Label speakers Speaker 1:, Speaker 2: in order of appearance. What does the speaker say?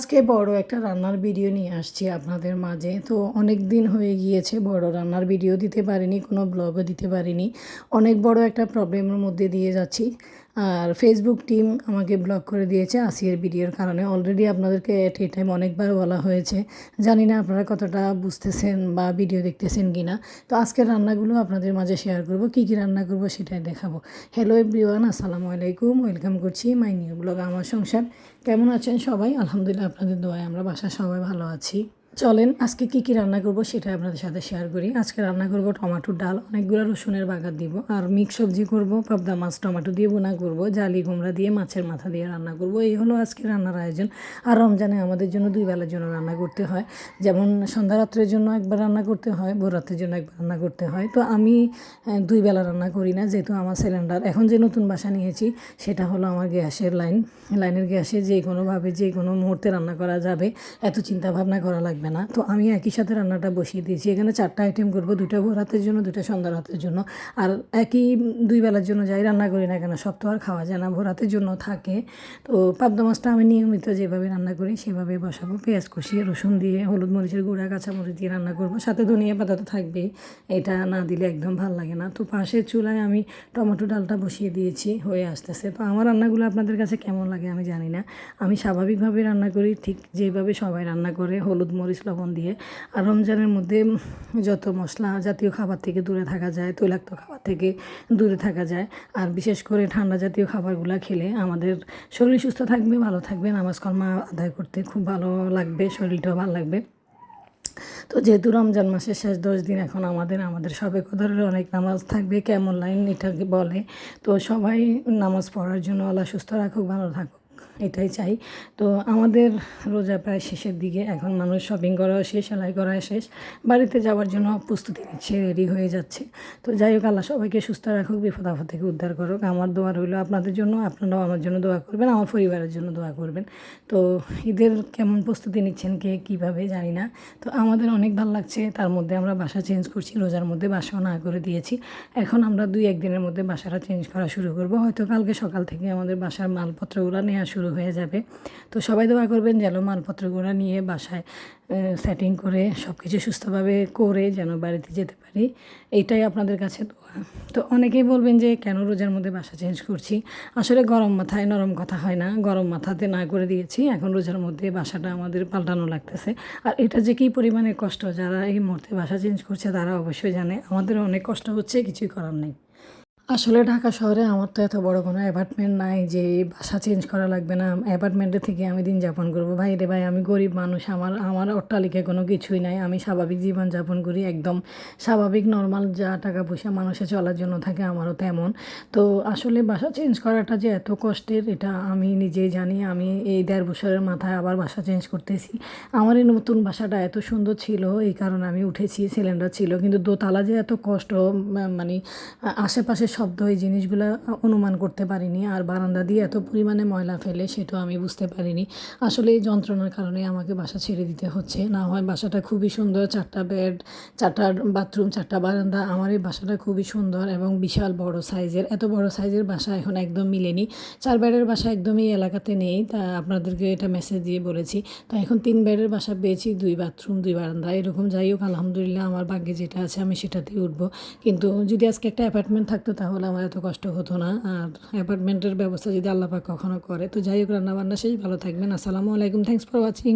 Speaker 1: আজকে বড় একটা রান্নার ভিডিও নিয়ে আসছি আপনাদের মাঝে। তো অনেক দিন হয়ে গিয়েছে বড় রান্নার ভিডিও দিতে পারিনি, কোনো ব্লগও দিতে পারিনি। অনেক বড় একটা প্রবলেমের মধ্যে দিয়ে যাচ্ছি। আর ফেসবুক টিম আমাকে ব্লক করে দিয়েছে আসিয়ার ভিডিওর কারণে। অলরেডি আপনাদেরকে এট এ টাইম অনেকবার বলা হয়েছে। জানি না আপনারা কতটা বুঝতেছেন বা ভিডিও দেখতেছেন কি না। তো আজকের রান্নাগুলো আপনাদের মাঝে শেয়ার করব, কী কী রান্না করব সেটাই দেখাবো। হ্যালো এভরিওয়ান, আসসালামু আলাইকুম, ওয়েলকাম করছি মাই নিউ ব্লগ আমার সংসার। কেমন আছেন সবাই? আলহামদুলিল্লাহ আপনাদের দোয়ায় আমরা বাসায় সবাই ভালো আছি। চলেন আজকে কী কী রান্না করব সেটা আপনাদের সাথে শেয়ার করি। আজকে রান্না করব টমেটোর ডাল, অনেকগুলো রসুনের বাগার দিব, আর মিক্স সবজি করব, পাবদা মাছ টমেটো দিয়ে বোনা করব, জালি কুমড়া দিয়ে মাছের মাথা দিয়ে রান্না করব। এই হলো আজকে রান্নার আয়োজন। আর রমজানে আমাদের জন্য দুই বেলার জন্য রান্না করতে হয়। যেমন সন্ধ্যা রাত্রের জন্য একবার রান্না করতে হয়, ভোর রাত্রের জন্য একবার রান্না করতে হয়। তো আমি দুই বেলা রান্না করি না, যেহেতু আমার সিলিন্ডার এখন যে নতুন বাসা নিয়েছি সেটা হলো আমার গ্যাসের লাইনের গ্যাসে যে কোনোভাবে যে কোনো মুহূর্তে রান্না করা যাবে, এত চিন্তা ভাবনা করা লাগবে না। তো আমি একই সাথে রান্নাটা বসিয়ে দিয়েছি। এখানে 4টা আইটেম করবো, 2টা ভোর রাতের জন্য, 2টা সন্ধ্যা রাতের জন্য। আর একই দুই বেলার জন্য যাই রান্না করি না কেন, সব তো আর খাওয়া যায় না, ভোর রাতের জন্য থাকে। তো পাবদা মাছটা আমি নিয়মিত যেভাবে রান্না করি সেভাবে বসাবো। পেঁয়াজ কষিয়ে রসুন দিয়ে হলুদ মরিচের গুঁড়া কাঁচামরিচ দিয়ে রান্না করব, সাথে ধনিয়া পাতা তো থাকবেই, এটা না দিলে একদম ভালো লাগে না। তো পাশের চুলায় আমি টমেটো ডালটা বসিয়ে দিয়েছি, হয়ে আসতেছে। তো আমার রান্নাগুলো আপনাদের কাছে কেমন লাগে আমি জানি না। আমি স্বাভাবিকভাবে রান্না করি, ঠিক যেভাবে সবাই রান্না করে, হলুদ মরিচ লবণ দিয়ে। আর রমজানের মধ্যে যত মশলা জাতীয় খাবার থেকে দূরে থাকা যায়, তৈলাক্ত খাবার থেকে দূরে থাকা যায়। আর বিশেষ করে ঠান্ডা জাতীয় খাবারগুলো খেলে আমাদের শরীর সুস্থ থাকবে, ভালো থাকবে, নামাজ কলমা আদায় করতে খুব ভালো লাগবে, শরীরটাও ভালো লাগবে। তো যেহেতু রমজান মাসের শেষ 10 দিন এখন আমাদের সবে কদরের অনেক নামাজ থাকবে, কেমন লাইন এটাকে বলে। তো সবাই নামাজ পড়ার জন্য আল্লাহ সুস্থ রাখুক, ভালো থাকুক, এটাই চাই। তো আমাদের রোজা প্রায় শেষের দিকে, এখন মানুষ শপিং করাও শেষ, সেলাই করা শেষ, বাড়িতে যাওয়ার জন্য প্রস্তুতি নিচ্ছে, রেডি হয়ে যাচ্ছে। তো যাই হোক, আল্লাহ সবাইকে সুস্থ রাখুক, বিপদ আপদ থেকে উদ্ধার করুক। আমার দোয়া রইল আপনাদের জন্য, আপনারাও আমার জন্য দোয়া করবেন, আমার পরিবারের জন্য দোয়া করবেন। তো ঈদের কেমন প্রস্তুতি নিচ্ছেন কে কীভাবে জানি না। তো আমাদের অনেক ভালো লাগছে। তার মধ্যে আমরা বাসা চেঞ্জ করছি, রোজার মধ্যে বাসাও না করে দিয়েছি। এখন আমরা 2-1 দিনের মধ্যে বাসাটা চেঞ্জ করা শুরু করব। হয়তো কালকে সকাল থেকে আমাদের বাসার মালপত্রগুলো নেওয়া শুরু হয়ে যাবে। তো সবাই দোয়া করবেন যেন মালপত্রগুলো নিয়ে বাসায় সেটিং করে সব কিছু সুস্থভাবে করে যেন বাড়িতে যেতে পারি, এইটাই আপনাদের কাছে দোয়া। তো অনেকেই বলবেন যে কেন রোজার মধ্যে বাসা চেঞ্জ করছি। আসলে গরম মাথায় নরম কথা হয় না, গরম মাথাতে না করে দিয়েছি। এখন রোজার মধ্যে বাসাটা আমাদের পাল্টানো লাগতেছে। আর এটা যে কী পরিমাণে কষ্ট, যারা এই মুহূর্তে বাসা চেঞ্জ করছে তারা অবশ্যই জানে। আমাদের অনেক কষ্ট হচ্ছে, কিছুই করার নেই। আসলে ঢাকা শহরে আমার তো এত বড় কোনো অ্যাপার্টমেন্ট নাই যে বাসা চেঞ্জ করা লাগবে না, অ্যাপার্টমেন্টে থেকে আমি দিন যাপন করবো। ভাই রে ভাই, আমি গরিব মানুষ, আমার আমার অট্টালিকায় কোনো কিছুই নাই। আমি স্বাভাবিক জীবনযাপন করি, একদম স্বাভাবিক নর্মাল যা টাকা পয়সা মানুষের চলার জন্য থাকে আমারও তেমন। তো আসলে বাসা চেঞ্জ করাটা যে এত কষ্টের এটা আমি নিজেই জানি। আমি এই 1.5 বছরের মাথায় আবার বাসা চেঞ্জ করতেছি। আমার এই নতুন বাসাটা এত সুন্দর ছিল, এই কারণে আমি উঠেছি, সিলিন্ডার ছিল, কিন্তু দোতলা যে এত কষ্ট, মানে আশেপাশে শব্দ, এই জিনিসগুলো অনুমান করতে পারিনি। আর বারান্দা দিয়ে এত পরিমাণে ময়লা ফেলে সেটাও আমি বুঝতে পারিনি। আসলে এই যন্ত্রণার কারণে আমাকে বাসা ছেড়ে দিতে হচ্ছে। না হয় বাসাটা খুবই সুন্দর, 4টা বেড, 4টা বাথরুম, 4টা বারান্দা। আমার এই বাসাটা খুবই সুন্দর এবং বিশাল বড় সাইজের। এত বড় সাইজের বাসা এখন একদম মিলেনি। 4 বেডের বাসা একদমই এলাকাতে নেই, তা আপনাদেরকে এটা মেসেজ দিয়ে বলেছি। তো এখন 3 বেডের বাসা পেয়েছি, 2 বাথরুম, 2 বারান্দা এরকম। যাই হোক, আলহামদুলিল্লাহ আমার ভাগ্যে যেটা আছে আমি সেটাতেই উঠবো। কিন্তু যদি আজকে একটা অ্যাপার্টমেন্ট থাকতো তাহলে আমার এত কষ্ট হতো না। আর অ্যাপার্টমেন্টের ব্যবস্থা যদি আল্লাহ পাক কখনো করে। তো যাই হোক, রান্নাবান্না শেষ, ভালো থাকবেন, আসসালামু আলাইকুম, থ্যাংকস ফর ওয়াচিং।